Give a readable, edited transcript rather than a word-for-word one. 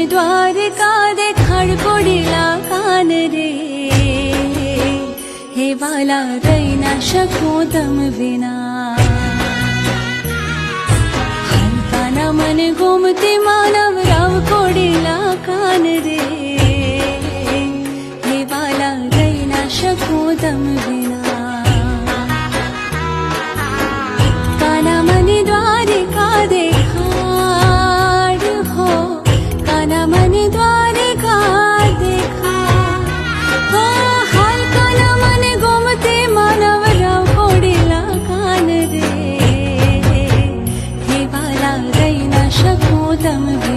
द्वारका देखाड कोडिला कान रे, हे वाला रैना शकू दम विना। हलकाना मन गोमती मानव राव कोडिला कान रे, हे वाला रैना शकू दम विना। काना मनी द्वारिका देखाड हो, काना मनी द्वारिका देखाड हो। हलकाना मन गोमती मानव राव कोडिला कान रे, हे वाला रैना शकू दम विना।